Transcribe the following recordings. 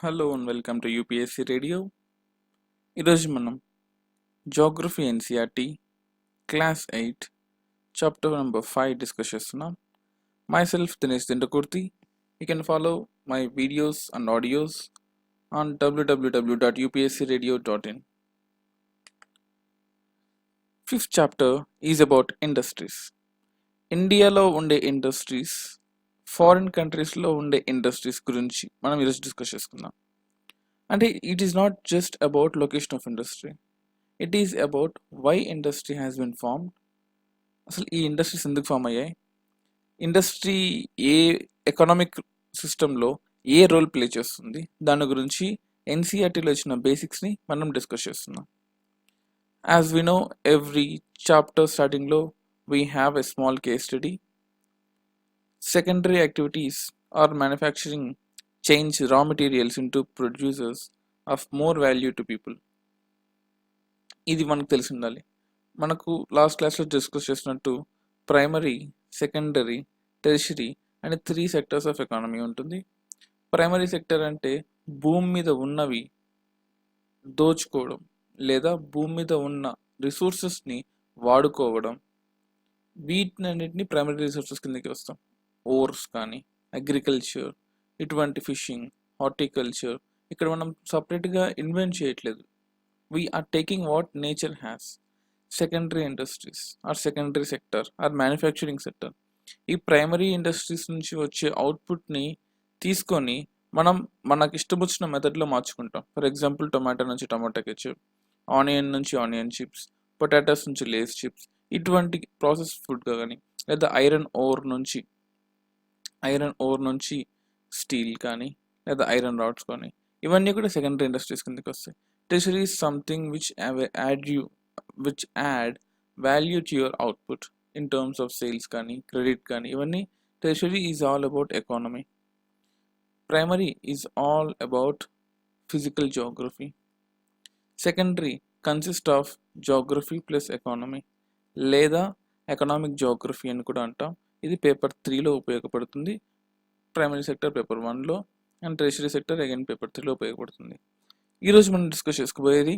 Hello and welcome to UPSC Radio. ఈరోజు మనం Geography NCERT Class 8 Chapter number 5 discuss చేస్తున్నాం. Myself Dinesh Dindakurti. You can follow my videos and audios on www.upscradio.in. Fifth chapter is about industries. ఇండియాలో ఉండే industries, foreign కంట్రీస్లో ఉండే industries గురించి మనం ఈరోజు డిస్కస్ చేసుకుందాం. అంటే it is not just about location of industry, it is about why industry has been formed. అసలు ఈ ఇండస్ట్రీస్ ఎందుకు ఫామ్ అయ్యాయి, ఇండస్ట్రీ ఏ ఎకనామిక్ సిస్టంలో ఏ రోల్ ప్లే చేస్తుంది, దాని గురించి ఎన్సీఆర్టీలో ఇచ్చిన బేసిక్స్ని మనం డిస్కస్ చేస్తున్నాం. As we know, every chapter స్టార్టింగ్లో we have a small case study. Secondary activities or manufacturing change raw materials into producers of more value to people. ఇది మనకు తెలిసి ఉండాలి. మనకు లాస్ట్ క్లాస్లో డిస్కస్ చేసినట్టు ప్రైమరీ, సెకండరీ, టెరిషరీ అనే 3 సెక్టర్స్ ఆఫ్ ఎకానమీ ఉంటుంది. ప్రైమరీ సెక్టర్ అంటే భూమి మీద ఉన్నవి దోచుకోవడం లేదా భూమి మీద ఉన్న రిసోర్సెస్ని వాడుకోవడం, వీటినన్నింటినీ ప్రైమరీ రిసోర్సెస్ కిందకి వస్తాం. ఓర్స్ కానీ, అగ్రికల్చర్, ఇటువంటి ఫిషింగ్, హార్టికల్చర్, ఇక్కడ మనం సపరేట్గా ఇన్వెంట్ చేయట్లేదు. We are taking what nature has. Secondary industries or secondary sector or manufacturing sector, ఈ ప్రైమరీ ఇండస్ట్రీస్ నుంచి వచ్చే అవుట్పుట్ని తీసుకొని మనం మనకి ఇష్టం వచ్చిన మెథడ్లో మార్చుకుంటాం. ఫర్ ఎగ్జాంపుల్, టొమాటో నుంచి టొమాటో కెచప్, ఆనియన్ నుంచి ఆనియన్ చిప్స్, పొటాటోస్ నుంచి లేస్ చిప్స్, ఇటువంటి ప్రాసెస్ ఫుడ్గా కానీ, లేదా ఐరన్ ఓర్ నుంచి స్టీల్ కానీ, లేదా ఐరన్ రాడ్స్ కానీ, ఇవన్నీ కూడా సెకండరీ ఇండస్ట్రీస్ కిందకి వస్తాయి. Tertiary is something which add value to your output in terms of sales కానీ, క్రెడిట్ కానీ, ఇవన్నీ tertiary is all about economy. Primary is all about physical geography. Secondary consist of geography plus economy లేదా economic geography అని కూడా అంటాం. ఇది paper 3లో ఉపయోగపడుతుంది, ప్రైమరీ సెక్టర్ పేపర్ 1లో, and tertiary sector again paper 3లో ఉపయోగపడుతుంది. ఈరోజు మనం డిస్కస్ చేసుకోబోయేది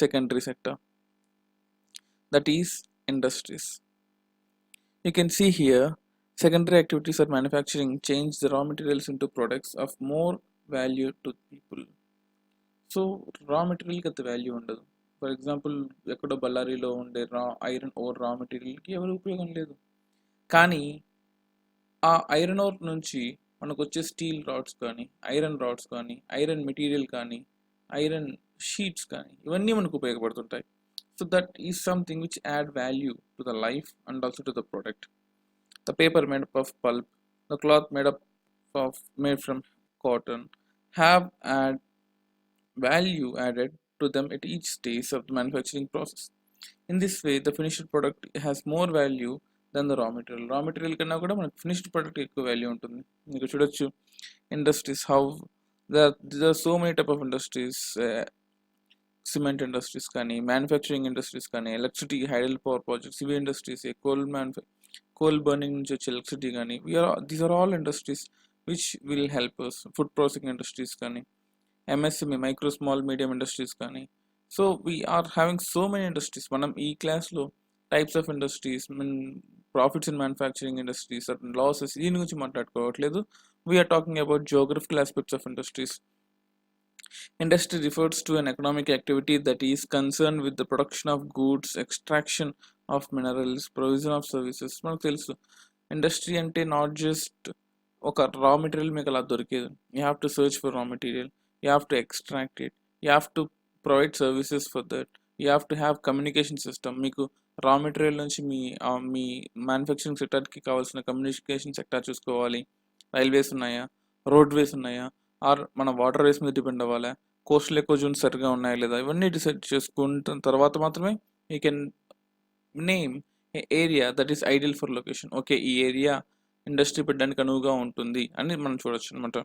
secondary sector, that is industries. You can see here, secondary activities are manufacturing change the raw materials into products of more value to people. So రా మెటీరియల్కి అంత value ఉండదు. For example, ఎక్కడో బళ్ళారిలో ఉండే ఐరన్ ఓర్ రా మెటీరియల్కి ఎవరు ఉపయోగం లేదు. కానీ ఆ ఐరన్ ఓర్ నుంచి మనకు వచ్చే స్టీల్ రాడ్స్ కానీ, ఐరన్ రాడ్స్ కానీ, ఐరన్ మెటీరియల్ కానీ, ఐరన్ షీట్స్ కానీ, ఇవన్నీ మనకు ఉపయోగపడుతుంటాయి. So that is something which add value to the life and also to the product. The paper made up of pulp, the cloth made from cotton have value added to them at each stage of the manufacturing process. In this way, the finished product has more value than the raw material. Raw material కన్నా కూడా మనకు finished product ఎక్కువ value ఉంటుంది. మీకు చూడొచ్చు industries, how there are so many type of industries, cement industries కానీ, manufacturing industries కానీ, electricity, hydel power projects, ఇవి ఇండస్ట్రీస్, కోల్ బర్నింగ్ నుంచి వచ్చే ఎలక్ట్రిసిటీ కానీ, these are all industries which will help us. Food processing industries కానీ, MSME, micro small medium industries కానీ. So we're having so many industries. మనం ఈ క్లాస్లో types of industries, profits in manufacturing industries, losses, దీని గురించి మాట్లాడుకోవట్లేదు. We are talking about geographical aspects of industries. Industry refers to an economic activity that is concerned with the production of goods, extraction of minerals, provision of services. మనకు తెలుసు, industry అంటే not just ఒక raw material మీకు అలా దొరికేది. You have to search for raw material, you have to extract it, you have to provide services for that, you have to have communication system. మీకు raw material నుంచి మీ manufacturing సెక్టర్కి కావాల్సిన communication sector చూసుకోవాలి. Railways ఉన్నాయా, roadways ఉన్నాయా, are మన water ways మీద depend అవ్వాలా, coastal echo Jones సరిగా ఉన్నాయా లేదా, ఇవన్నీ డిసైడ్ చేసుకుంటున్న తర్వాత మాత్రమే you can name a area that is ideal for location. Okay, ఈ ఏరియా ఇండస్ట్రీ పెట్టడానికి అనువుగా ఉంటుంది అని మనం చూడొచ్చు అనమాట.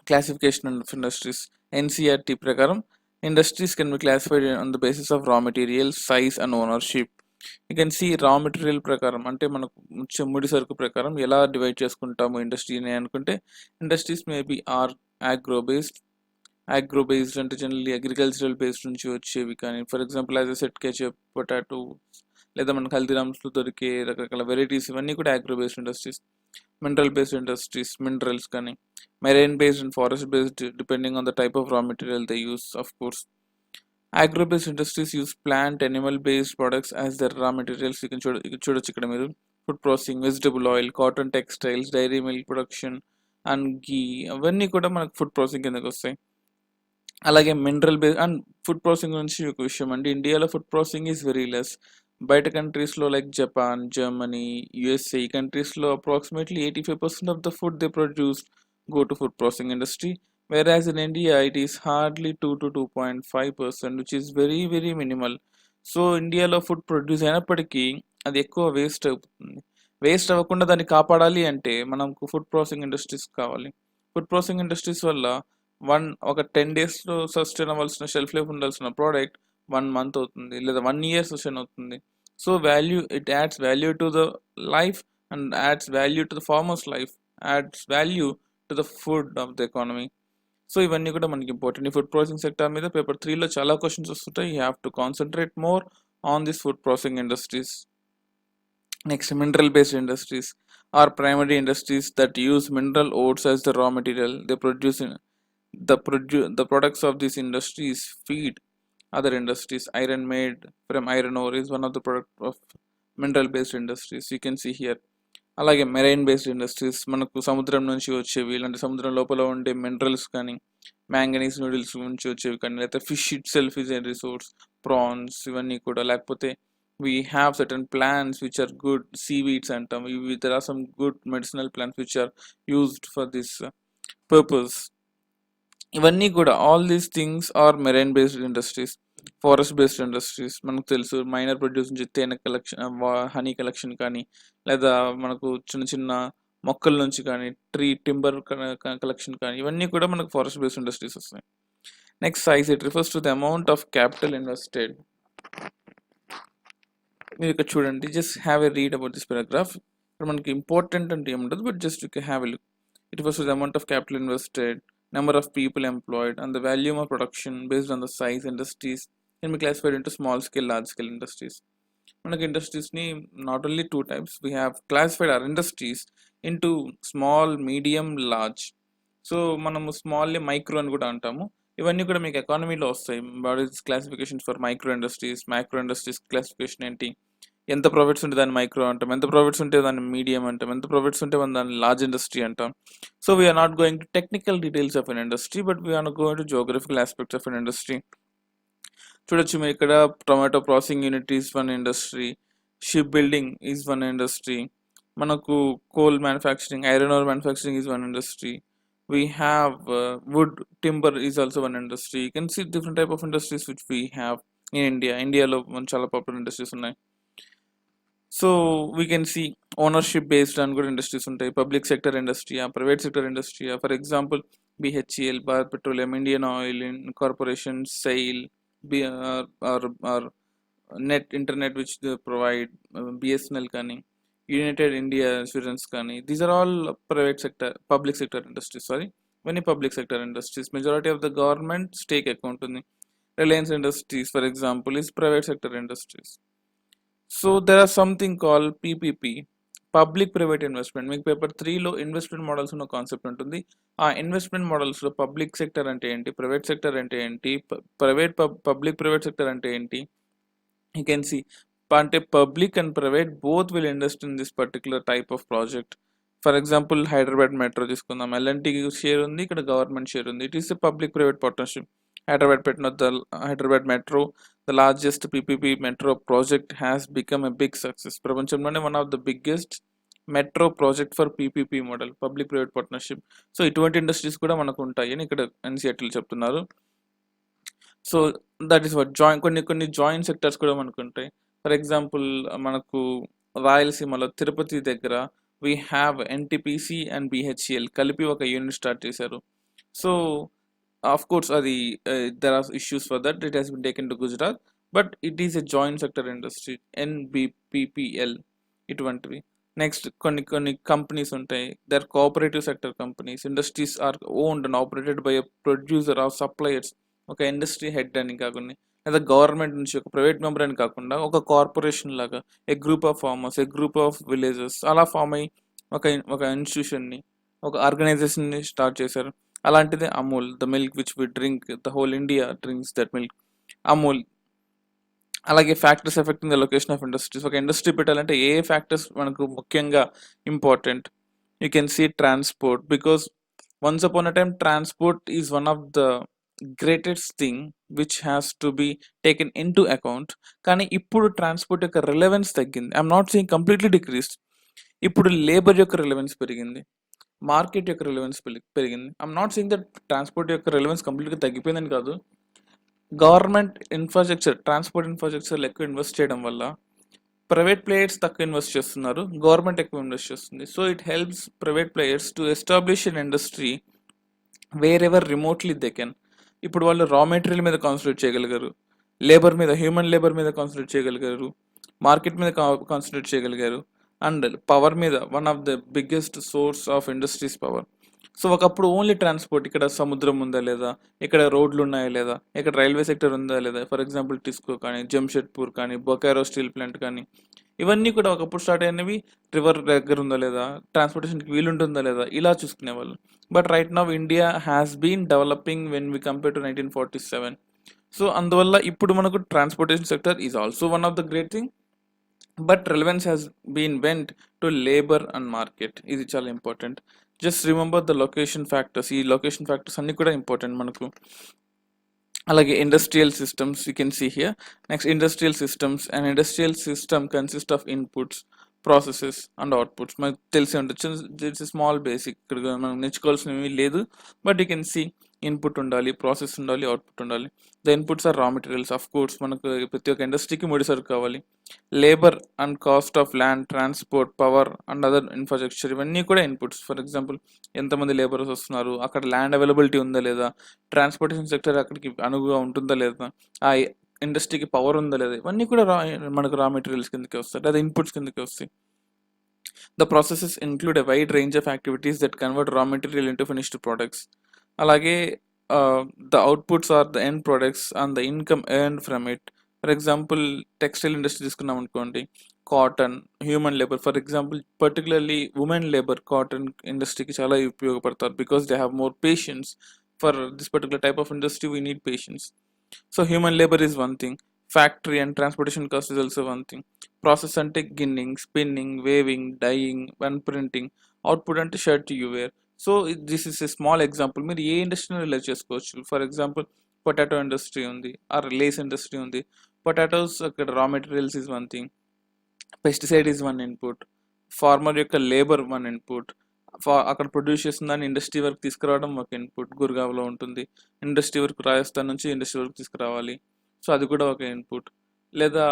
క్లాసిఫికేషన్ ఆఫ్ ఇండస్ట్రీస్, ఎన్సీఆర్టీ ప్రకారం industries can be classified on the basis of raw material, size and ownership. You can see raw material ప్రకారం అంటే మనకు ముడి సరుకు ప్రకారం ఎలా డివైడ్ చేసుకుంటాము ఇండస్ట్రీని అనుకుంటే, industries maybe are agro based అంటే జనరల్లీ అగ్రికల్చరల్ బేస్డ్ నుంచి వచ్చేవి, కానీ for example as a set ketchup, potato, లేదా మనకు హల్దీరామ్స్లో దొరికే రకరకాల వెరైటీస్, ఇవన్నీ కూడా agro based industries. Mineral based industries, minerals కానీ, marine based and forest based depending on the type of raw material they use. Of course agro based industries use plant animal based products as their raw materials. You can చూడొచ్చు ఇక్కడ మీరు. Food processing, vegetable oil, cotton textiles, dairy milk production and ghee, అవన్నీ కూడా మనకు food processing కిందకి వస్తాయి. అలాగే mineral base and food processing గురించి ఒక విషయం అండి, ఇండియాలో food processing is very less. బయట కంట్రీస్లో లైక్ జపాన్, జర్మనీ, యుఎస్ఏ, ఈ కంట్రీస్లో approximately 85% of the food they produce go to food processing industry, whereas in India it is hardly 2 to 2.5%, which is very very minimal. So ఇండియాలో food produce అయినప్పటికీ అది ఎక్కువ waste అవుతుంది. Waste అవ్వకుండా దాన్ని కాపాడాలి అంటే మనకు ఫుడ్ ప్రాసెసింగ్ ఇండస్ట్రీస్ కావాలి. ఫుడ్ ప్రాసెసింగ్ ఇండస్ట్రీస్ వల్ల ఒక 10 డేస్లో సస్టైన్ అవ్వాల్సిన షెల్ఫ్ లైఫ్ ఉండాల్సిన ప్రోడక్ట్ 1 మంత్ అవుతుంది, లేదా 1 ఇయర్ సస్టైన్ అవుతుంది. So it adds value to the life and adds value to the farmers life, adds value to the food of the economy. So ఇవన్నీ కూడా మనకి ఇంపార్టెంట్. ఈ food processing sector మీద paper 3లో చాలా questions వస్తుంటాయి. You have to concentrate more on this food processing industries. Next, mineral based industries are primary industries that use mineral ores as the raw material. They produce the products of these industries feed other industries. Iron made from iron ore is one of the product of mineral based industries. You can see here. అలాగే marine based industries, మనకు సముద్రం నుంచి వచ్చేవి, ఇలాంటి సముద్రం లోపల ఉండే minerals కానీ, మ్యాంగనీస్ నూడిల్స్ నుంచి వచ్చేవి కానీ, లేకపోతే fish itself is a resource, prawns, ఇవన్నీ కూడా. లేకపోతే we have certain plants which are good seaweeds అంటాం. There are some good medicinal plants which are used for this purpose. ఇవన్నీ కూడా all these things are marine based industries. Forest based industries మనకు తెలుసు, minor produce నుంచి తేనె collection, honey collection కానీ, లేదా మనకు చిన్న చిన్న మొక్కల నుంచి కానీ, టింబర్ కలెక్షన్ కానీ, ఇవన్నీ కూడా మనకు ఫారెస్ట్ బేస్డ్ ఇండస్ట్రీస్ వస్తాయి. Next, size. It refers to the amount of capital invested. మీరు ఇక్కడ చూడండి, just have a read about this paragraph. ఇక్కడ మనకి ఇంపార్టెంట్ అంటే ఏముండదు, but just you can have a look. It refers to the amount of capital invested, number of people employed, and the volume of production based on the size. Industries can be classified into small scale, large scale industries. మనకి ఇండస్ట్రీస్ని not only 2 types, we have classified our industries into small, medium, large. So మనము స్మాల్ని micro అని కూడా అంటాము. ఇవన్నీ కూడా మీకు ఎకానమీలో వస్తాయి. What is classification for micro industries, micro industries classification ఏంటి, ఎంత ప్రాఫిట్స్ ఉంటే దాన్ని మైక్రో అంటాం, ఎంత ప్రాఫిట్స్ ఉంటే దాన్ని మీడియం అంటాం, ఎంత ప్రాఫిట్స్ ఉంటే దాన్ని లార్జ్ ఇండస్ట్రీ అంటాం. So we're not going to technical details of an industry, but we're going to geographical aspects of an industry. చూడొచ్చు మీరు ఇక్కడ, tomato processing unit is one industry, ship building is one industry, మనకు coal manufacturing, iron ore manufacturing is one industry. We have wood, timber is also one industry. You can see different type of industries which we have in India. Indiaలో చాలా popular industries ఉన్నాయి. So we can see ownership based అని కూడా industries ఉంటాయి. Public sector ఇండస్ట్రీయా, private sector ఇండస్ట్రీయా. For example BHEL, Bharat petroleum, Indian oil corporation, SAIL, or net internet which provide, BSNL కానీ, United India Insurance కానీ. These are all public sector industries. ఇవన్నీ public sector industries. Majority of the government stake account ఉంది. Reliance industries for example is private sector industries. So there or something call PPP, public private investment. మీకు paper 3లో investment models ఉన్న concept ఉంటుంది. ఆ investment మోడల్స్లో public sector అంటే ఏంటి, private sector అంటే ఏంటి, public private sector అంటే ఏంటి, యూ కెన్ సీ. అంటే public and private both will invest in this particular type of project. For example Hyderabad metro తీసుకుందాం. ఎల్ఎన్టీ షేర్ ఉంది, ఇక్కడ గవర్నమెంట్ షేర్ ఉంది. It is a public private partnership. Hyderabad metro, the largest PPP metro project, has become a big success. ప్రపంచంలోనే one of the biggest metro project for PPP model, public private partnership. So ఇటువంటి industries కూడా మనకు ఉంటాయి అని ఇక్కడ ఎన్సీఆర్టీలో చెప్తున్నారు. So that is what కొన్ని joint sectors కూడా మనకు ఉంటాయి. ఫర్ ఎగ్జాంపుల్ మనకు రాయలసీమలో తిరుపతి దగ్గర we have NTPC and BHEL కలిపి ఒక యూనిట్ స్టార్ట్ చేశారు. So of course there are issues for that. It has been taken to Gujarat, but it is a joint sector industry, NBPPL ఇటువంటివి. Next కొన్ని companies ఉంటాయి, they are cooperative sector companies. Industries are owned and operated by a producer or suppliers. ఒక industry head అని కాకుండా, లేదా government నుంచి ఒక private member అని కాకుండా ఒక కార్పొరేషన్ లాగా, a group of farmers, a group of villages అలా ఫామ్ అయ్యి ఒక ఒక ఇన్స్టిట్యూషన్ని, ఒక ఆర్గనైజేషన్ని స్టార్ట్ చేశారు. అలాంటిదే Amul, the milk which we drink, the whole India drinks that milk, Amul. అలాగే factors effecting the location of industries. ఒక ఇండస్ట్రీ పెట్టాలంటే ఏ ఫ్యాక్టర్స్ మనకు ముఖ్యంగా important? You can see transport, because once upon a time transport is one of the greatest thing which has to be taken in to account. కానీ ఇప్పుడు transport యొక్క relevance తగ్గింది. I'm not saying completely decreased. ఇప్పుడు labour యొక్క relevance పెరిగింది, market యొక్క relevance పెరిగింది. I'm not saying that transport యొక్క రిలవెన్స్ కంప్లీట్గా తగ్గిపోయిందని కాదు. గవర్నమెంట్ ఇన్ఫ్రాస్ట్రక్చర్, ట్రాన్స్పోర్ట్ ఇన్ఫ్రాస్ట్రక్చర్లో ఎక్కువ ఇన్వెస్ట్ చేయడం వల్ల ప్రైవేట్ ప్లేయర్స్ తక్కువ ఇన్వెస్ట్ చేస్తున్నారు, గవర్నమెంట్ ఎక్కువ ఇన్వెస్ట్ చేస్తుంది. So it helps private players to establish an industry where ever remotely they can. ఇప్పుడు వాళ్ళు రా మెటీరియల్ మీద కాన్సన్ట్రేట్ చేయగలిగారు, లేబర్ మీద, హ్యూమన్ లేబర్ మీద కాన్సన్ట్రేట్ చేయగలిగారు, మార్కెట్ మీద కాన్సన్ట్రేట్ చేయగలిగారు, అండ్ పవర్ మీద. One of the biggest source of industries power. So ఒకప్పుడు ఓన్లీ ట్రాన్స్పోర్ట్, ఇక్కడ సముద్రం ఉందా లేదా, ఇక్కడ రోడ్లు ఉన్నాయా లేదా, ఇక్కడ రైల్వే సెక్టర్ ఉందా లేదా, ఫర్ ఎగ్జాంపుల్ టిస్కో కానీ, జంషెడ్పూర్ కానీ, బొకారో స్టీల్ ప్లాంట్ కానీ, ఇవన్నీ కూడా ఒకప్పుడు స్టార్ట్ అయినవి రివర్ దగ్గర ఉందా లేదా, ట్రాన్స్పోర్టేషన్కి వీలుంటుందా లేదా, ఇలా చూసుకునేవాళ్ళు. But right now India has been developing when we compare to 1947. So అందువల్ల ఇప్పుడు మనకు transportation sector is also one of the great thing, but relevance has been went to labour and market. ఇది చాలా important. Just remember the location factors. ఈ location factors అన్ని కూడా important మనకు. అలాగే industrial systems, you can see here. Next industrial systems. And industrial system consist of inputs, processes and outputs. మనకు తెలిసి ఉండొచ్చు, ఇట్స్ స్మాల్ బేసిక్, ఇక్కడ మనం నేర్చుకోవాల్సినవి లేదు. But you can see input ఉండాలి, ప్రాసెస్ ఉండాలి, అవుట్పుట్ ఉండాలి. The inputs are raw materials. Of course మనకు ప్రతి ఒక్క ఇండస్ట్రీకి ముడి సరుకు కావాలి. Labour and cost of land, transport, power and other infrastructure, ఇవన్నీ కూడా ఇన్పుట్స్. ఫర్ ఎగ్జాంపుల్ ఎంతమంది లేబర్స్ వస్తున్నారు, అక్కడ ల్యాండ్ అవైలబిలిటీ ఉందా లేదా, ట్రాన్స్పోర్టేషన్ సెక్టర్ అక్కడికి అనుగుగా ఉంటుందా లేదా, ఆ ఇండస్ట్రీకి పవర్ ఉందా లేదా, ఇవన్నీ కూడా మనకు రా మెటీరియల్స్ కిందకి వస్తాయి, లేదా ఇన్పుట్స్ కిందకి వస్తాయి. The processes include a wide range of activities that convert raw material into finished products. అలాగే the outputs are the end products and the income earned from it. For example textile industry తీసుకున్నాం అనుకోండి, cotton, human labour. For example particularly women labour cotton ఇండస్ట్రీకి చాలా ఉపయోగపడతారు, because they have more patience. For this particular type of industry we need patience. So human labour is one thing. Factory and transportation cost is also one thing. Process అంటే ginning, spinning, weaving, dyeing and printing. Output అంటే shirt you wear. So this is a small example. మీరు ఏ ఇండస్ట్రీని relate చేసుకోవచ్చు. For example potato industry ఉంది, or Lays industry ఉంది. Potatoes అక్కడ raw materials is one thing, pesticide is one input, farmer యొక్క labour one input, అక్కడ produce చేసిన దాన్ని ఇండస్ట్రీ వరకు తీసుకురావడం ఒక ఇన్పుట్, గుర్గావ్లో ఉంటుంది. ఇండస్ట్రీ వరకు రాజస్థాన్ నుంచి ఇండస్ట్రీ వరకు తీసుకురావాలి, సో అది కూడా ఒక ఇన్పుట్. లేదా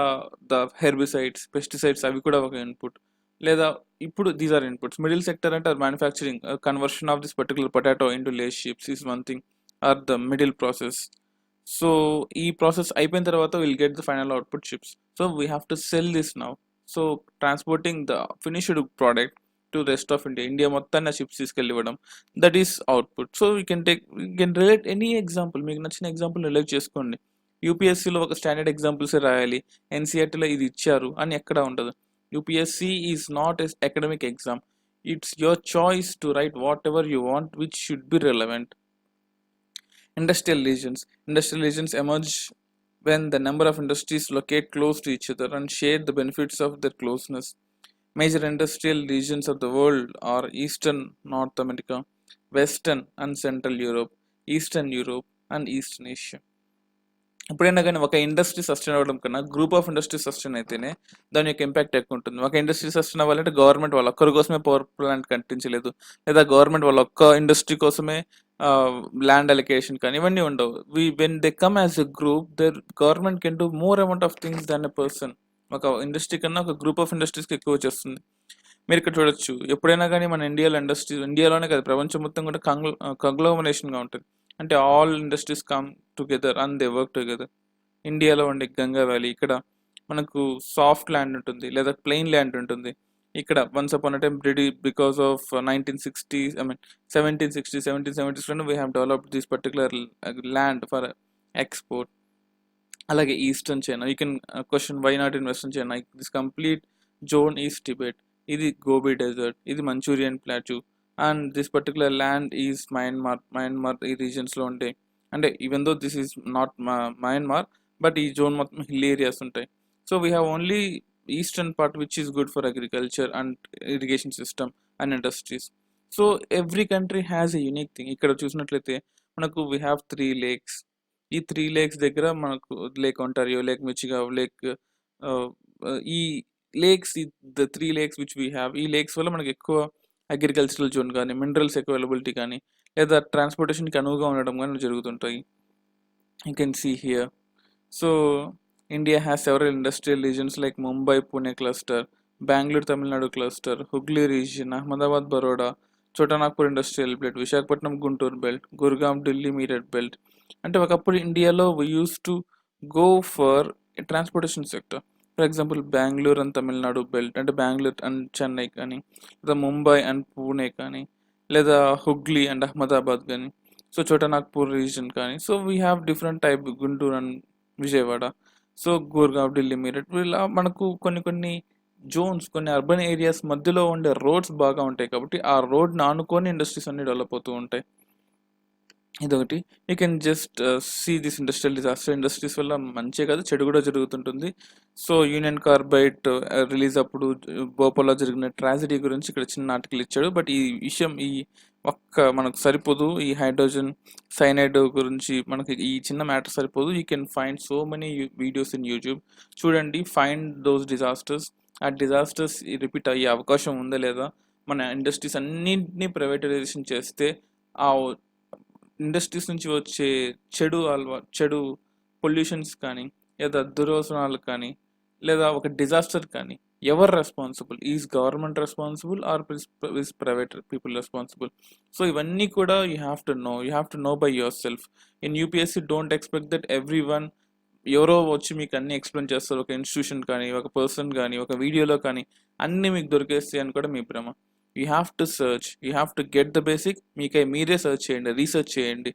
ద హెర్బిసైడ్స్, పెస్టిసైడ్స్, అవి కూడా ఒక ఇన్పుట్. లేదా ఇప్పుడు these are inputs. Middle sector అంటే manufacturing, conversion of this particular potato into Lay's chips is one thing, or the middle process. So ఈ ప్రాసెస్ అయిపోయిన తర్వాత will get the final output chips. So we have to sell this now. So transporting the finished product to rest of India, India మొత్తాన్ని ఆ చిప్స్ తీసుకెళ్ళి ఇవ్వడం, that is output. So we can relate any example, మీకు నచ్చిన example relate చేసుకోండి. యూపీఎస్సీలో ఒక standard examples రాయాలి, ఎన్సీఆర్టీలో ఇది ఇచ్చారు అని ఎక్కడ ఉండదు. UPSC is not as academic exam. It's your choice to write what ever you want which should be relevant. Industrial regions. Industrial regions emerge when the number of industries locate close to each other and share the benefits of their closeness. Major industrial regions of the world are Eastern North America, Western and Central Europe, Eastern Europe, and Eastern Asia. ఎప్పుడైనా కానీ ఒక industry sustain అవ్వడం కన్నా group of industry sustain అయితేనే దాని యొక్క impact ఎక్కువ ఉంటుంది. ఒక ఇండస్ట్రీ సస్టైన్ అవ్వాలంటే గవర్నమెంట్ వాళ్ళ ఒక్కరి కోసమే పవర్ ప్లాంట్ కట్టించలేదు, లేదా గవర్నమెంట్ వాళ్ళ ఒక్క ఇండస్ట్రీ కోసమే ల్యాండ్ అలికేషన్ కానీ ఇవన్నీ ఉండవు. When they come as a group, there government can do more amount of things than a person. ఒక ఇండస్ట్రీ కన్నా ఒక గ్రూప్ ఆఫ్ ఇండస్ట్రీస్కి ఎక్కువ చేస్తుంది. మీరు ఇక్కడ చూడొచ్చు, ఎప్పుడైనా కానీ మన ఇండియాలోనే కాదు ప్రపంచం మొత్తం కూడా కంగ్లోమరేషన్గా ఉంటుంది. అంటే all industries come together and they work together. ఇండియాలో ఉండే గంగా వ్యాలీ, ఇక్కడ మనకు సాఫ్ట్ ల్యాండ్ ఉంటుంది లేదా ప్లెయిన్ ల్యాండ్ ఉంటుంది. ఇక్కడ once upon a time British because of 1960s, I mean 1760s, 1770s when we have developed this particular land for export. అలాగే eastern China, you can question why not in western China. This complete zone is Tibet, ఇది Gobi desert, ఇది Manchurian plateau, and this particular land is Myanmar ఈ రీజన్స్లో ఉంటాయి. అంటే even though this is not Myanmar, but ఈ zone మొత్తం hill areas ఉంటాయి. So we have only eastern part which is good for agriculture and irrigation system and industries. So every country has a unique thing. ఇక్కడ చూసినట్లయితే మనకు we have 3 lakes. ఈ 3 lakes దగ్గర మనకు lake Ontario, lake Michigan, lake ఈ lakes, the 3 lakes which we have, ఈ lakes వల్ల మనకి ఎక్కువ అగ్రికల్చరల్ జోన్ కానీ, మినరల్స్ అవైలబిలిటీ కానీ, లేదా ట్రాన్స్పోర్టేషన్కి అనువుగా ఉండడం కానీ జరుగుతుంటాయి. You can see here. So India has several industrial regions like Mumbai Pune cluster, Bengaluru Tamil Nadu cluster, Hooghly region, Ahmedabad Baroda, Chotanagpur industrial belt, Visakhapatnam Guntur belt, Gurgaon Delhi Meerut belt. అంటే ఒకప్పుడు ఇండియాలో we use to go for transportation sector. For example Bengaluru and Tamil Nadu belt అంటే బెంగళూరు అండ్ చెన్నై కానీ, లేదా ముంబై అండ్ పూణే కానీ, లేదా Hooghly and Ahmedabad కానీ, so Chotanagpur reason కానీ. So we have different type, Guntur and Vijayawada, so Gurgaon Delhi Meerut. ఇలా మనకు కొన్ని జోన్స్, కొన్ని అర్బన్ ఏరియాస్ మధ్యలో ఉండే రోడ్స్ బాగా ఉంటాయి కాబట్టి ఆ రోడ్ని ఆనుకొని ఇండస్ట్రీస్ అన్ని డెవలప్ అవుతూ ఉంటాయి. ఇదొకటి. You can just see this industrial disaster. Industries వల్ల మంచే కాదు, చెడు కూడా జరుగుతుంటుంది. సో యూనియన్ కార్బైడ్ రిలీజ్ అప్పుడు భోపాల్లో జరిగిన ట్రాజడీ గురించి ఇక్కడ చిన్న ఆర్టికల్ ఇచ్చాడు. బట్ ఈ విషయం మనకు సరిపోదు. ఈ హైడ్రోజన్ సైనైడ్ గురించి మనకి ఈ చిన్న మ్యాటర్ సరిపోదు. You can find so many videos in YouTube. చూడండి, ఫైండ్ దోస్ డిజాస్టర్స్. ఆ డిజాస్టర్స్ రిపీట్ అయ్యే అవకాశం ఉందా లేదా, మన ఇండస్ట్రీస్ అన్నింటినీ ప్రైవేటైజేషన్ చేస్తే ఆ ఇండస్ట్రీస్ నుంచి వచ్చే చెడు పొల్యూషన్స్ కానీ, లేదా దుర్వ్యసనాలు కానీ, లేదా ఒక డిజాస్టర్ కానీ ఎవరు responsible? Is government responsible are is private people responsible? So ఇవన్నీ కూడా you have to no by your self. In UPSC don't expect that every one ఎవరో వచ్చి మీకు అన్ని ఎక్స్ప్లెయిన్ చేస్తారు. ఒక ఇన్స్టిట్యూషన్ కానీ, ఒక పర్సన్ కానీ, ఒక వీడియోలో కానీ అన్నీ మీకు దొరికేస్తాయి అని కూడా మీ భ్రమ. You have to search, you have to get the basic. మీరే సర్చ్ చేయండి, రీసెర్చ్ చేయండి,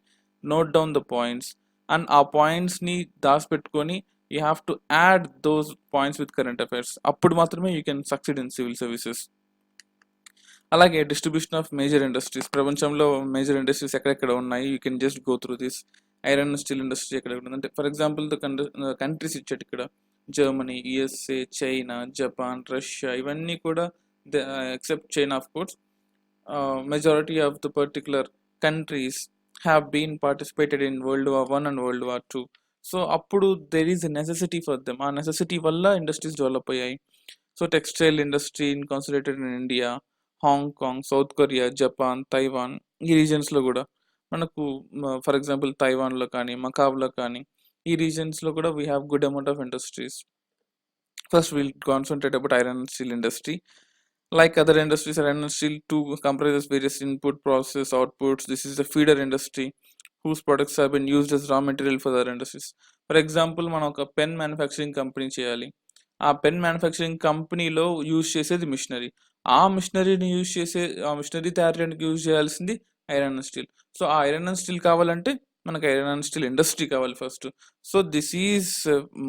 note down the points, and ఆ పాయింట్స్ని దాచిపెట్టుకొని you have to add those points with current affairs. అప్పుడు మాత్రమే you can succeed in civil services. అలాగే distribution of major industries. ప్రపంచంలో మేజర్ ఇండస్ట్రీస్ ఎక్కడెక్కడ ఉన్నాయి, you can just go through this. Iron and steel industry ఎక్కడెక్కడ ఉంది అంటే, for example countries ఇచ్చాడు ఇక్కడ. Germany, USA, China, Japan, Russia, ఇవన్నీ కూడా except China of course, majority of the particular countries have been participated in World War I and World War II. So అప్పుడు there is a necessity for them. ఆ necessity వల్ల industries develop అయ్యాయి. So textile industry concentrated in India, Hong Kong, south Korea, Japan, Taiwan, ఈ రీజన్స్లో కూడా మనకు, for example తైవాన్లో కానీ, మకావ్లో కానీ, ఈ రీజన్స్లో కూడా we have good amount of industries. First will concentrate about iron and steel industry. Like other industries, iron and steel too comprises various input, process, outputs. This is the feeder industry whose products have been used as raw material for other industries. For example, మనం ఒక pen manufacturing company చేయాలి. ఆ pen manufacturing కంపెనీలో use చేసేది machinery. ఆ మిషనరీని తయారు చేయడానికి యూజ్ చేయాల్సింది ఐరన్ అండ్ స్టీల్. సో ఆ ఐరన్ అండ్ స్టీల్ కావాలంటే మనకు ఐరన్ అండ్ స్టీల్ ఇండస్ట్రీ కావాలి first. So this is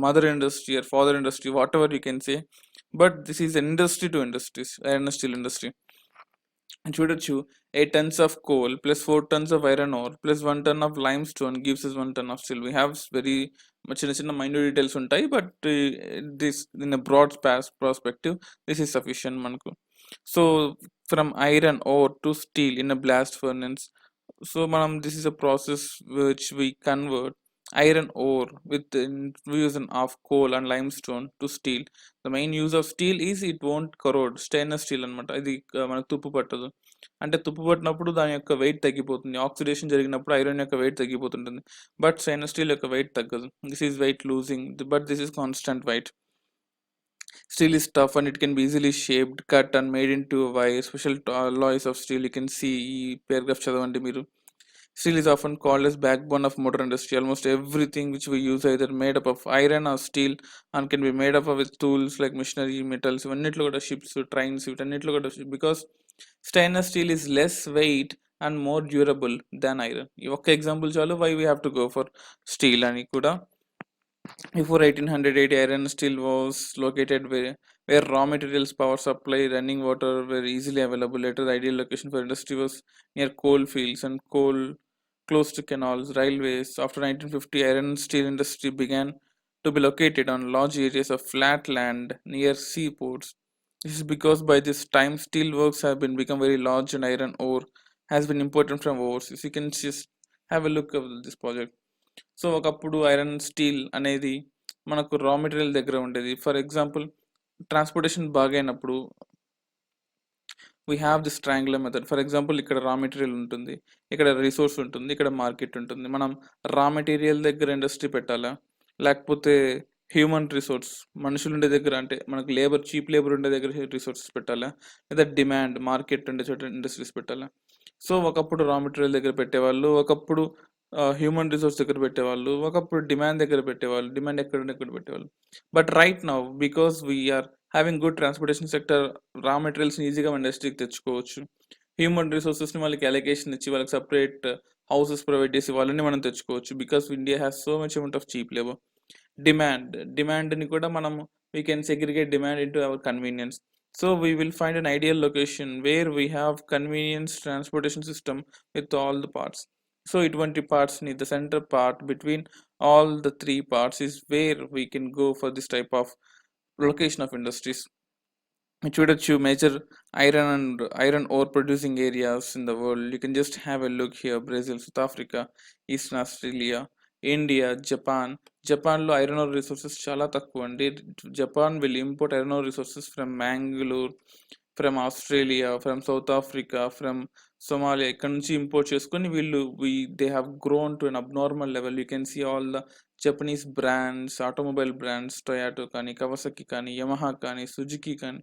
mother industry or father industry, what ever you can say, but this is industry to industries, iron and steel industry. చూడొచ్చు, 8 tons of coal plus 4 tons of iron ore plus 1 ton of limestone gives us 1 ton of steel. We have very చిన్న minute details ఉంటాయి, but this in a broad prospective this is sufficient మనకు. So from iron ore to steel in a blast furnace. So మనం this is a process which we convert iron ore with the infusion of coal and limestone to steel. The main use of steel is it won't corrode. Stainless steel అనమాట. ఇది మనకు తుప్పు పట్టదు. అంటే తుప్పు పట్టినప్పుడు దాని యొక్క వెయిట్ తగ్గిపోతుంది. ఆక్సిడేషన్ జరిగినప్పుడు ఐరన్ యొక్క వెయిట్ తగ్గిపోతుంటుంది, బట్ స్టెయిన్లెస్ స్టీల్ యొక్క వెయిట్ తగ్గదు. This is weight losing, but this is constant weight. Steel is tough and it can be easily shaped, cut and made into wire. Special alloys of steel you can see ఈ paragraph చదవండి మీరు. Steel is often called as backbone of modern industry. Almost everything which we use either made up of iron or steel and can be made up of with tools like machinery, metals, ఇవన్నిట్లో కూడా ships, trains, వీటన్నిట్లో కూడా because stainless steel is less weight and more durable than iron. ఈ ఒక్క example చాలు why we have to go for steel అని కూడా. Before 1880, iron and steel was located where raw materials, power supply, running water were easily available. Later, the ideal location for industry was near coal fields and coal close to canals, railways. After 1950, iron and steel industry began to be located on large areas of flat land near seaports. This is because by this time, steel works have been become very large and iron ore has been imported from overseas. You can just have a look at this project. So ఒకప్పుడు iron steel అనేది మనకు raw material దగ్గర ఉండేది. For example transportation బాగైనప్పుడు we have this triangular method. For example ఇక్కడ raw material ఉంటుంది, ఇక్కడ resource ఉంటుంది, ఇక్కడ మార్కెట్ ఉంటుంది. మనం రా మెటీరియల్ దగ్గర ఇండస్ట్రీ పెట్టాలా, లేకపోతే హ్యూమన్ రిసోర్స్ మనుషులు ఉండే దగ్గర అంటే మనకు లేబర్, చీప్ లేబర్ ఉండే దగ్గర రిసోర్సెస్ పెట్టాలా, లేదా డిమాండ్ మార్కెట్ ఉండే చోట ఇండస్ట్రీస్ పెట్టాలా? సో ఒకప్పుడు రా మెటీరియల్ దగ్గర పెట్టేవాళ్ళు, ఒకప్పుడు హ్యూమన్ రిసోర్స్ దగ్గర పెట్టేవాళ్ళు, ఒకప్పుడు డిమాండ్ దగ్గర పెట్టేవాళ్ళు, డిమాండ్ ఎక్కడ పెట్టేవాళ్ళు. But right now because we are having good transportation sector, raw మెటీరియల్స్ని ఈజీగా మన ఇండస్ట్రీకి తెచ్చుకోవచ్చు. హ్యూమన్ రిసోర్సెస్ని వాళ్ళకి అలొకేషన్ ఇచ్చి వాళ్ళకి సపరేట్ హౌసెస్ ప్రొవైడ్ చేసి వాళ్ళని మనం తెచ్చుకోవచ్చు. Because India has so much amount of cheap labour. డిమాండ్ని కూడా మనం we can segregate demand into our convenience. So we will find an ideal location where we have convenience transportation system with all the parts. So ఇటువంటి parts need the center part between all the three parts is where we can go for this type of location of industries. చూడొచ్చు major iron ore producing areas in the world. You can just have a look here. Brazil, South Africa, eastern Australia, India, జపాన్లో iron ore resources చాలా తక్కువ అండి. Japan will import iron ore resources from Mangalore, from Australia, from South Africa, from Somalia. ఇక్కడ నుంచి import చేసుకొని they have grown to an abnormal level. You can see all the Japanese brands, automobile brands, Toyota కానీ, కవసకి కానీ, Yamaha కానీ, Suzuki కానీ,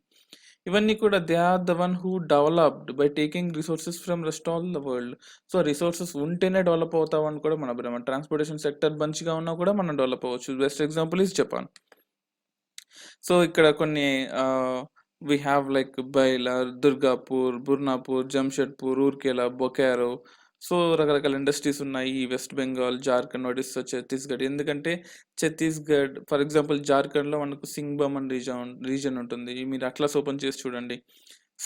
ఇవన్నీ కూడా they are the one who developed by taking resources from rest all the world. So resources ఉంటేనే develop అవుతామని కూడా మన భ్రమ. ట్రాన్స్పోర్టేషన్ సెక్టర్ మంచిగా ఉన్నా కూడా మనం డెవలప్ అవ్వచ్చు. Best example is Japan. So ఇక్కడ కొన్ని we have like Bhilai, Durgapur, Burnpur, Jamshedpur, Rourkela, Bokaro. So రకరకాల ఇండస్ట్రీస్ ఉన్నాయి. వెస్ట్ బెంగాల్, జార్ఖండ్, ఒడిస్సా, ఛత్తీస్గఢ్. ఎందుకంటే ఛత్తీస్గఢ్ ఫర్ ఎగ్జాంపుల్ జార్ఖండ్లో మనకు సింగ్బమ్ అని రీజన్ ఉంటుంది. మీరు అట్లాస్ ఓపెన్ చేసి చూడండి.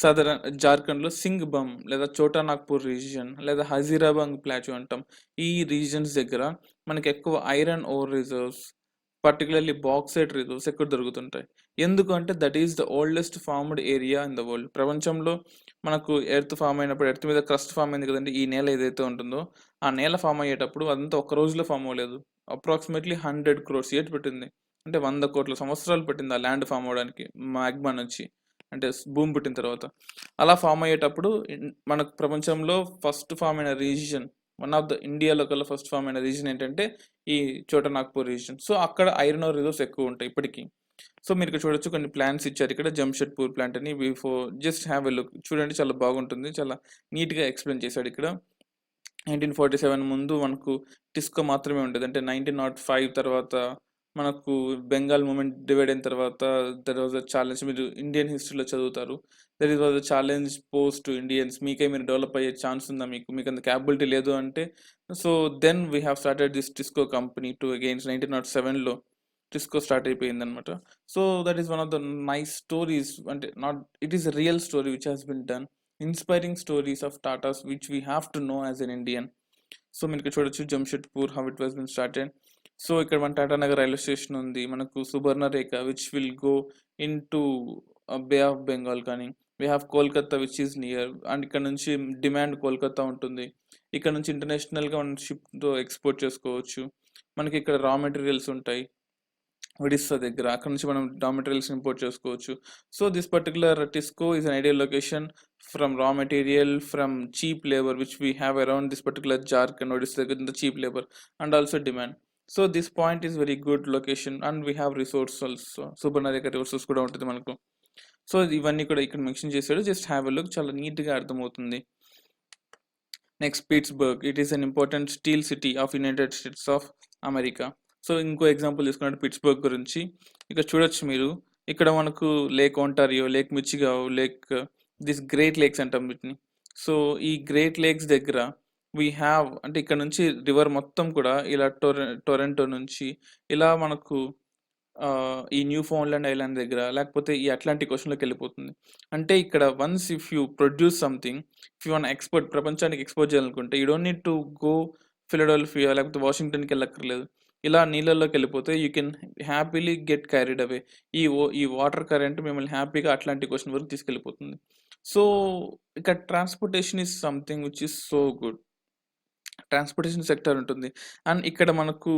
సదరన్ జార్ఖండ్లో సింగ్బమ్ లేదా చోటా నాగ్పూర్ రీజియన్ లేదా హజీరాబాంగ్ ప్లాట్యూ అంటాం. ఈ రీజన్స్ దగ్గర మనకి ఎక్కువ iron ore reserves, particularly bauxite reserves ఎక్కువ దొరుకుతుంటాయి. ఎందుకంటే that is the oldest formed area in the world. ప్రపంచంలో మనకు ఎర్త్ ఫామ్ అయినప్పుడు, ఎర్త్ మీద క్రస్ట్ ఫామ్ అయింది కదండి. ఈ నేల ఏదైతే ఉంటుందో ఆ నేల ఫామ్ అయ్యేటప్పుడు అదంతా ఒక్క రోజులో ఫామ్ అవ్వలేదు. అప్రాక్సిమేట్లీ 100 crores ఇయర్స్ పెట్టింది. అంటే 100 కోట్ల సంవత్సరాలు పెట్టింది ఆ ల్యాండ్ ఫామ్ అవ్వడానికి, మ్యాగ్మా నుంచి, అంటే భూమి పుట్టిన తర్వాత. అలా ఫామ్ అయ్యేటప్పుడు మనకు ప్రపంచంలో ఫస్ట్ ఫామ్ అయిన రీజియన్, వన్ ఆఫ్ ద ఇండియాలో కల్లా ఫస్ట్ ఫామ్ అయిన రీజన్ ఏంటంటే ఈ చోటా నాగ్పూర్ రీజన్. సో అక్కడ ఐరన్ ఓర్ రిజర్వ్స్ ఎక్కువ ఉంటాయి ఇప్పటికీ. సో మీరు ఇక్కడ చూడొచ్చు కొన్ని ప్లాంట్స్ ఇచ్చారు. ఇక్కడ జంషెడ్పూర్ ప్లాంట్ అని. Before just have a look, చూడండి చాలా బాగుంటుంది, చాలా నీట్గా ఎక్స్ప్లెయిన్ చేశాడు ఇక్కడ. 1947 ముందు మనకు టిస్కో మాత్రమే ఉండేది. అంటే 1905 తర్వాత మనకు బెంగాల్ మూమెంట్ డివైడ్ అయిన తర్వాత దర్ వాజ్ అ ఛాలెంజ్. మీరు ఇండియన్ హిస్టరీలో చదువుతారు. There is was a challenge post to Indians. మీకై మీరు డెవలప్ అయ్యే ఛాన్స్ ఉందా, మీకు అంత క్యాపబిలిటీ లేదు అంటే. So then we have started this TISCO company to against. 1907లో టిస్కో స్టార్ట్ అయిపోయింది అనమాట. So that is one of the nice stories, అంటే not it is a real story which has been done. Inspiring stories of Tatas which we have to know as an Indian. So మీరు చూడొచ్చు Jamshedpur how it was been started. So ఇక్కడ మన Tatanagar railway station ఉంది. మనకు Subarnarekha which will go into bay of Bengal. కానీ we have Kolkata which is near, and ఇక్కడ నుంచి demand Kolkata ఉంటుంది. ఇక్కడ నుంచి ఇంటర్నేషనల్గా మనం షిప్తో ఎక్స్పోర్ట్ చేసుకోవచ్చు. మనకి ఇక్కడ రా మెటీరియల్స్ ఉంటాయి ఒడిస్సా దగ్గర, అక్కడ నుంచి మనం రా మెటీరియల్స్ ఇంపోర్ట్ చేసుకోవచ్చు. So this particular TISCO is an ideal location from raw material, from cheap labor which we have around this particular Jharkhand or the cheap labor, and also demand. So this point is very good location, and we have resources also. Subarnarekha resources kuda untundi manaku. So ivanni kuda ikkada mention chesaru. Just have a look, chala neat ga ardham avutundi. Next Pittsburgh, it is an important steel city of United States of America. So ఇంకో example తీసుకున్నట్టు Pittsburgh గురించి ఇక్కడ చూడొచ్చు మీరు. ఇక్కడ మనకు lake Ontario, lake Michigan, Lake this Great Lakes అంటాం వీటిని. సో ఈ గ్రేట్ లేక్స్ దగ్గర వీ హ్యావ్, అంటే ఇక్కడ నుంచి రివర్ మొత్తం కూడా ఇలా టొరంటో నుంచి ఇలా మనకు ఈ న్యూ ఫౌండ్లాండ్ ఐలాండ్ దగ్గర లేకపోతే ఈ అట్లాంటిక్ ఓషన్లోకి వెళ్ళిపోతుంది. అంటే ఇక్కడ once if you produce something, if you one export, ప్రపంచానికి ఎక్స్పోర్ట్ చేయాలనుకుంటే you don't need to go Philadelphia లేకపోతే వాషింగ్టన్కి వెళ్ళక్కర్లేదు. ఇలా నీళ్ళల్లోకి వెళ్ళిపోతే you can happily get carried away. ఈ వాటర్ కరెంట్ మిమ్మల్ని హ్యాపీగా అట్లాంటిక్ ఓషన్ వరకు తీసుకెళ్ళిపోతుంది. సో ఇక్కడ transportation is something which is so good. Transportation sector ఉంటుంది. అండ్ ఇక్కడ మనకు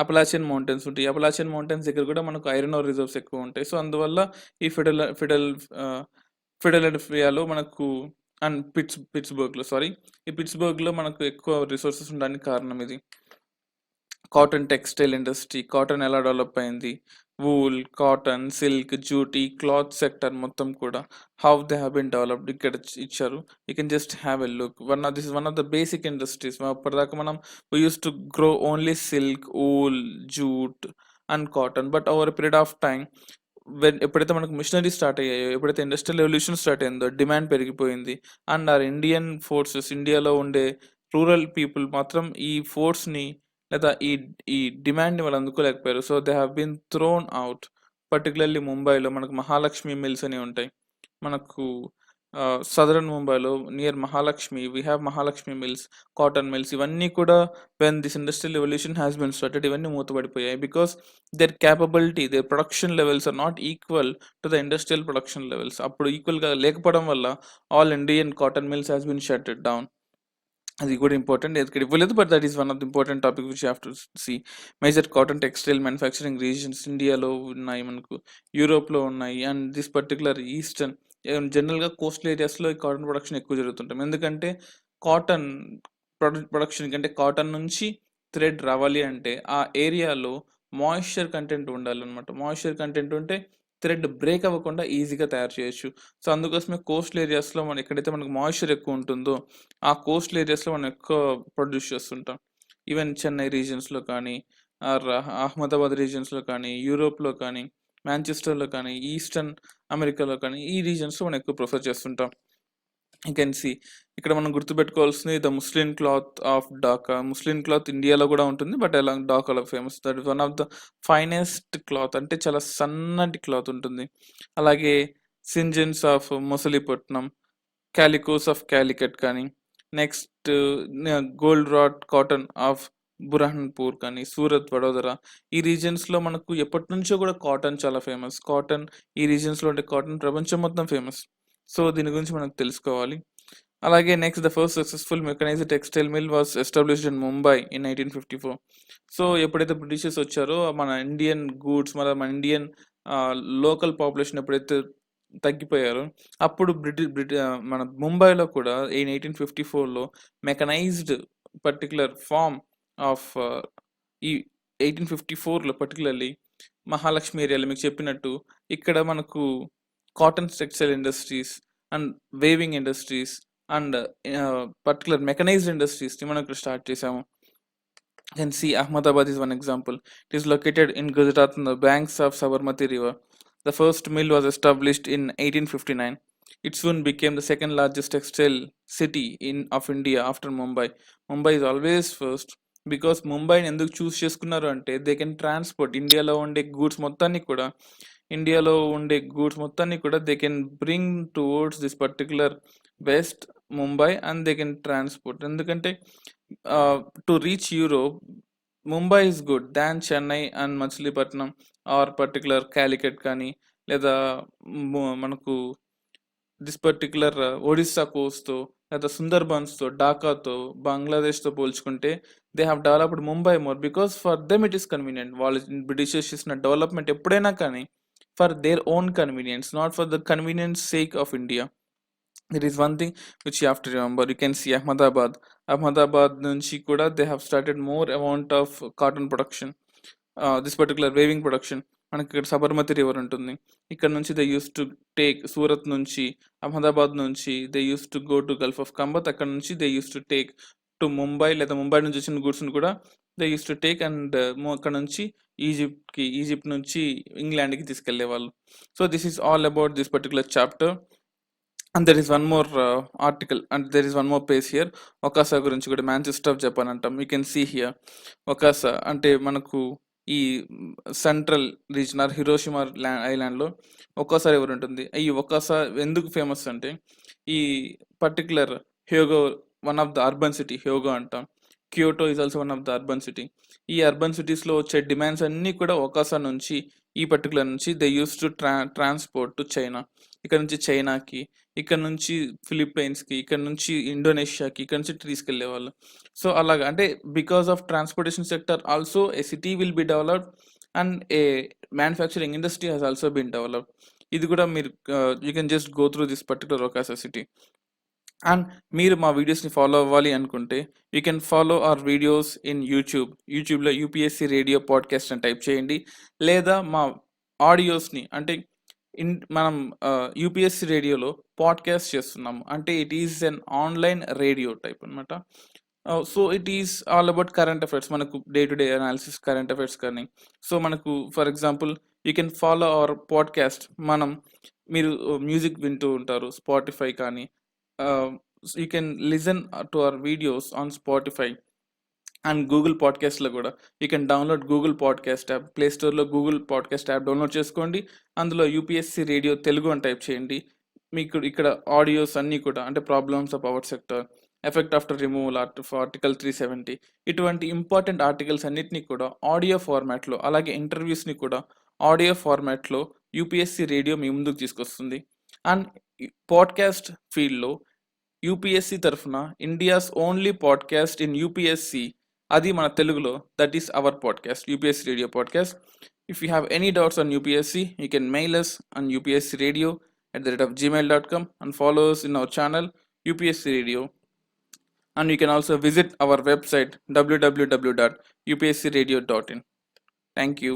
అపలాచియన్ మౌంటైన్స్ ఉంటాయి. అపలాచియన్ మౌంటైన్స్ దగ్గర కూడా మనకు ఐరన్ ఓర్ రిజర్వ్స్ ఎక్కువ ఉంటాయి. సో అందువల్ల ఈ ఫిడెల్ఫియాలో మనకు అండ్ పిట్స్బర్గ్లో ఈ పిట్స్బర్గ్లో మనకు ఎక్కువ రిసోర్సెస్ ఉండడానికి కారణం ఇది. కాటన్ టెక్స్టైల్ ఇండస్ట్రీ, కాటన్ ఎలా డెవలప్ అయింది, wool, cotton, silk, jute, cloth sector మొత్తం కూడా how they have been developed ఇక్కడ ఇచ్చారు. You can just have a look. This is one of the basic industries. అప్పటిదాకా మనం we use to grow only silk, wool, jute and cotton. But over period of time ఎప్పుడైతే మనకు machinery start అయ్యాయో, ఎప్పుడైతే industrial revolution start అయిందో, demand పెరిగిపోయింది. And are Indian forces, ఇండియాలో ఉండే రూరల్ పీపుల్ మాత్రం ఈ ఫోర్స్ని లేదా ఈ డిమాండ్ని వాళ్ళు అందుకోలేకపోయారు. So they have been thrown out. Particularly ముంబైలో మనకు మహాలక్ష్మి మిల్స్ అని ఉంటాయి. మనకు సదరన్ ముంబైలో near Mahalakshmi we have Mahalakshmi mills, cotton mills. ఇవన్నీ కూడా when this industrial revolution has been started ఇవన్నీ మూతపడిపోయాయి. Because their capability, their production levels are not equal to the industrial production levels. అప్పుడు ఈక్వల్గా లేకపోవడం వల్ల all Indian cotton mills has been shutted down. అది కూడా ఇంపార్టెంట్, ఇక్కడ ఇవ్వలేదు, but that is one of the important topic which you have to see. Major cotton textile manufacturing regions ఇండియాలో ఉన్నాయి, మనకు యూరోప్లో ఉన్నాయి. అండ్ దిస్ పర్టికులర్ ఈస్టర్న్, జనరల్గా కోస్టల్ ఏరియాస్లో ఈ కాటన్ ప్రొడక్షన్ ఎక్కువ జరుగుతుంటాం. ఎందుకంటే కాటన్ ప్రొడక్షన్ కంటే కాటన్ నుంచి థ్రెడ్ రావాలి అంటే ఆ ఏరియాలో మాయిశ్చర్ కంటెంట్ ఉండాలన్నమాట. మాయిశ్చర్ కంటెంట్ ఉంటే థ్రెడ్ బ్రేక్ అవ్వకుండా ఈజీగా తయారు చేయొచ్చు. సో అందుకోసమే కోస్టల్ ఏరియాస్లో మనం ఎక్కడైతే మనకు మాయిశ్చర్ ఎక్కువ ఉంటుందో ఆ కోస్టల్ ఏరియాస్లో మనం ఎక్కువ ప్రొడ్యూస్ చేస్తుంటాం. ఈవెన్ చెన్నై రీజియన్స్లో కానీ, అహ్మదాబాద్ రీజియన్స్లో కానీ, యూరోప్లో కానీ, మాంచెస్టర్లో కానీ, ఈస్టర్న్ అమెరికాలో కానీ ఈ రీజియన్స్లో మనం ఎక్కువ ప్రిఫర్ చేస్తుంటాం. యూ కెన్ సీ ఇక్కడ మనం గుర్తుపెట్టుకోవాల్సింది the muslin cloth of Dhaka. Muslin cloth ఇండియాలో కూడా ఉంటుంది, బట్ అలాంగ్ ఢాకాలో famous. That is one of the finest cloth, అంటే చాలా సన్నటి క్లాత్ ఉంటుంది. అలాగే chintzes of Masulipatnam, calicoes of Calicut కానీ, next gold wrought cotton of Burhanpur కానీ, సూరత్, వడోదర ఈ రీజియన్స్లో మనకు ఎప్పటి నుంచో కూడా కాటన్ చాలా ఫేమస్. కాటన్ ఈ రీజియన్స్లో ఉండే కాటన్ ప్రపంచం మొత్తం ఫేమస్. సో దీని గురించి మనకు తెలుసుకోవాలి. అలాగే next the first successful mechanised textile mill was established in Mumbai in 1954. So ఎప్పుడైతే బ్రిటిషర్స్ వచ్చారో మన ఇండియన్ గూడ్స్, మన ఇండియన్ లోకల్ పాపులేషన్ ఎప్పుడైతే తగ్గిపోయారో అప్పుడు మన ముంబైలో కూడా ఈ 1854లో మెకనైజ్డ్ పర్టికులర్ ఫామ్ ఆఫ్ ఈ 1854లో పర్టికులర్లీ మహాలక్ష్మి ఏరియాలో మీకు చెప్పినట్టు ఇక్కడ మనకు cotton textile industries and weaving industries and particular mechanised ఇండస్ట్రీస్ని మనం ఇక్కడ స్టార్ట్ చేసాము. Can see Ahmedabad is one example. It is located in Gujarat on the banks of Sabarmati River. The first mill was established in 1859. It soon became the second largest textile city of India after Mumbai. Mumbai is always first because ముంబైని ఎందుకు చూస్ చేసుకున్నారు అంటే they can transport ఇండియాలో ఉండే goods మొత్తాన్ని కూడా they can bring towards this particular west Mumbai and they can transport. ఎందుకంటే to reach Europe Mumbai is good than Chennai and Machilipatnam or particular Calicut కానీ, లేదా మనకు దిస్ పర్టికులర్ ఒడిస్సా కోస్ట్తో లేదా సుందర్బన్స్తో, ఢాకాతో, బంగ్లాదేశ్తో పోల్చుకుంటే they have developed Mumbai more because for them it is convenient. వాళ్ళు Britishers చేసిన development ఎప్పుడైనా కానీ for their own convenience, not for the convenience sake of India. There is one thing which you have to remember. You can see Ahmedabad nunchi kuda they have started more amount of cotton production, this particular weaving production. మనకి ఇక్కడ Sabarmati river ఉంటుంది. ఇక్కడ నుంచి they use to take Surat నుంచి, అహ్మదాబాద్ నుంచి they use to go to Gulf of Khambhat. అక్కడ నుంచి they use to take to Mumbai, లేదా ముంబై నుంచి వచ్చిన గూడ్స్ని కూడా they use to take and అక్కడ నుంచి ఈజిప్ట్ నుంచి ఇంగ్లాండ్కి తీసుకెళ్లేవాళ్ళు. So this is all about this particular chapter. And there is one more article and there is one more page here. ఒకాసా గురించి కూడా మాంచెస్టర్ ఆఫ్ జపాన్ అంటాం. యూ కెన్ సీ హియర్ ఒకాసా అంటే మనకు ఈ సెంట్రల్ రీజన్ ఆర్ హిరోషిమా ఐలాండ్లో ఒకాసా river ఉంటుంది. ఈ ఒకాసా ఎందుకు ఫేమస్ అంటే ఈ particular Hyogo one of the urban city Hyogo అంటాం. Kyoto is also one of the urban city. ఈ అర్బన్ సిటీస్లో వచ్చే డిమాండ్స్ అన్నీ కూడా ఒకాసా నుంచి, ఈ పర్టికులర్ నుంచి they use to transport to China. ఇక్కడ నుంచి చైనాకి, ఇక్కడ నుంచి ఫిలిప్పైన్స్కి, ఇక్కడ నుంచి ఇండోనేషియాకి, ఇక్కడ నుంచి తీసుకెళ్లేవాళ్ళు. సో అలాగా అంటే because of transportation sector also a city will be developed and a manufacturing industry has also been developed. ఇది కూడా మీరు you can just go through this particular ఒకాసా సిటీ. అండ్ మీరు మా వీడియోస్ని ఫాలో అవ్వాలి అనుకుంటే you can follow our videos in యూట్యూబ్లో యూపీఎస్సీ రేడియో పాడ్కాస్ట్ అని టైప్ చేయండి. లేదా మా ఆడియోస్ని అంటే మనం యూపీఎస్సీ రేడియోలో పాడ్కాస్ట్ చేస్తున్నాము. అంటే it is an online radio type అనమాట. So it is all about current affairs, మనకు day to day analysis current affairs కానీ. సో మనకు for example you can follow our podcast. మీరు మ్యూజిక్ వింటూ ఉంటారు స్పాటిఫై కానీ, you can listen to our videos on Spotify and Google పాడ్కాస్ట్లో కూడా you can download Google podcast app. Play స్టోర్లో Google podcast app download చేసుకోండి. అందులో యూపీఎస్సీ రేడియో తెలుగు అని టైప్ చేయండి. మీకు ఇక్కడ ఆడియోస్ అన్నీ కూడా అంటే problems of power sector, effect after removal of article 370, ఇటువంటి ఇంపార్టెంట్ ఆర్టికల్స్ అన్నిటినీ కూడా ఆడియో ఫార్మాట్లో, అలాగే ఇంటర్వ్యూస్ని కూడా ఆడియో ఫార్మాట్లో యూపీఎస్సీ రేడియో మీ ముందుకు తీసుకొస్తుంది. అండ్ పాడ్కాస్ట్ ఫీల్డ్లో యూపీఎస్సీ తరఫున India's only podcast in UPSC, అది మన తెలుగులో, that is our podcast, UPSC radio podcast. If you have any doubts on UPSC, you can mail us on upscradio@gmail.com and follow us in our channel UPSC Radio. And you can also visit our website www.upscradio.in. Thank you.